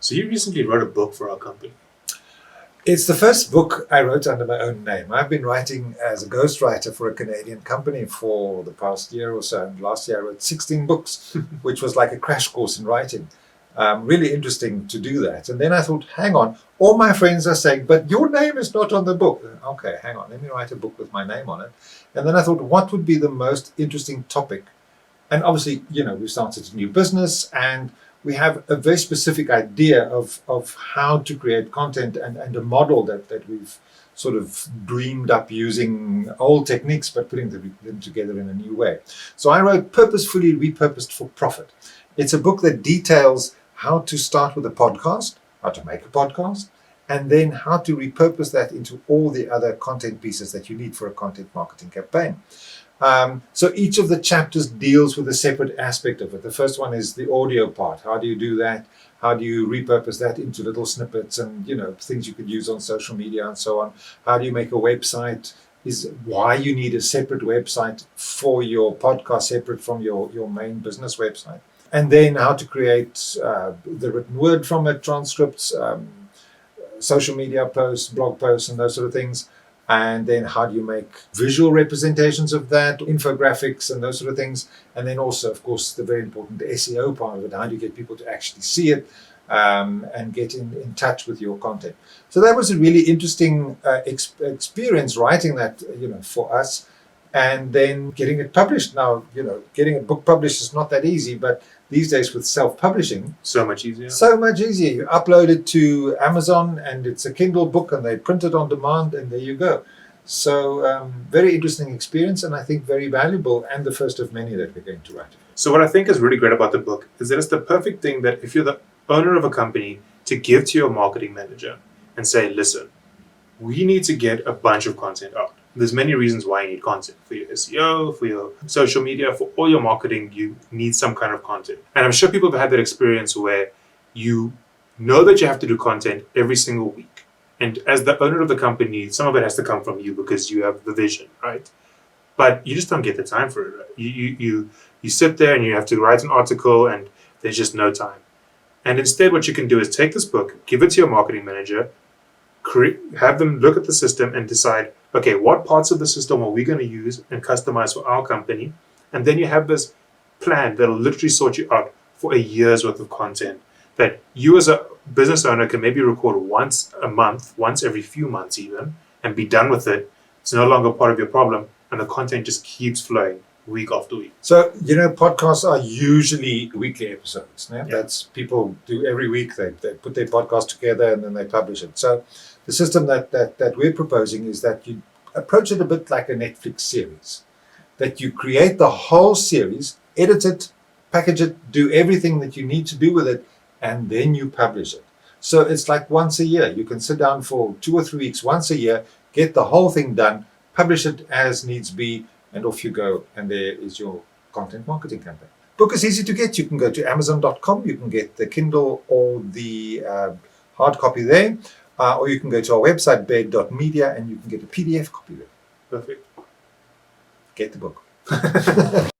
So you recently wrote a book for our company. It's the first book I wrote under my own name. I've been writing as a ghostwriter for a Canadian company for the past year or so. And last year I wrote 16 books, which was like a crash course in writing. Really interesting to do that. And then I thought, hang on, all my friends are saying, but your name is not on the book. Okay, hang on, let me write a book with my name on it. And then I thought, what would be the most interesting topic? And obviously, we started a new business and we have a very specific idea of how to create content and a model that we've sort of dreamed up using old techniques, but putting them together in a new way. So I wrote Purposefully Repurposed for Profit. It's a book that details how to start with a podcast, how to make a podcast, and then how to repurpose that into all the other content pieces that you need for a content marketing campaign. So each of the chapters deals with a separate aspect of it. The first one is the audio part. How do you do that? How do you repurpose that into little snippets and, things you could use on social media and so on? How do you make a website? Is why you need a separate website for your podcast, separate from your main business website. And then how to create the written word from it, transcripts, social media posts, blog posts, and those sort of things. And then how do you make visual representations of that, infographics and those sort of things. And then also, of course, the very important SEO part of it. How do you get people to actually see it and get in touch with your content? So that was a really interesting experience writing that, for us. And then getting it published. Now, getting a book published is not that easy, but these days with self-publishing, So much easier. so much easier. You upload it to Amazon and it's a Kindle book and they print it on demand and there you go. So very interesting experience and I think very valuable and the first of many that we're going to write. So what I think is really great about the book is that it's the perfect thing that if you're the owner of a company to give to your marketing manager and say, listen, we need to get a bunch of content out. There's many reasons why you need content. For your SEO, for your social media, for all your marketing, you need some kind of content. And I'm sure people have had that experience where you know that you have to do content every single week. And as the owner of the company, some of it has to come from you because you have the vision, right? But you just don't get the time for it. Right? You sit there and you have to write an article and there's just no time. And instead what you can do is take this book, give it to your marketing manager, have them look at the system and decide, okay, what parts of the system are we going to use and customize for our company? And then you have this plan that'll literally sort you out for a year's worth of content that you as a business owner can maybe record once a month, once every few months even, and be done with it. It's no longer part of your problem. And the content just keeps flowing week after week. So, podcasts are usually weekly episodes. Yeah? That's people do every week. They put their podcast together and then they publish it. So the system that we're proposing is that you approach it a bit like a Netflix series. That you create the whole series, edit it, package it, do everything that you need to do with it, and then you publish it. So it's like once a year. You can sit down for 2 or 3 weeks, once a year, get the whole thing done, publish it as needs be, and off you go. And there is your content marketing campaign. Book is easy to get. You can go to Amazon.com. You can get the Kindle or the hard copy there. Or you can go to our website, Baird.media, and you can get a PDF copy there. Perfect. Get the book.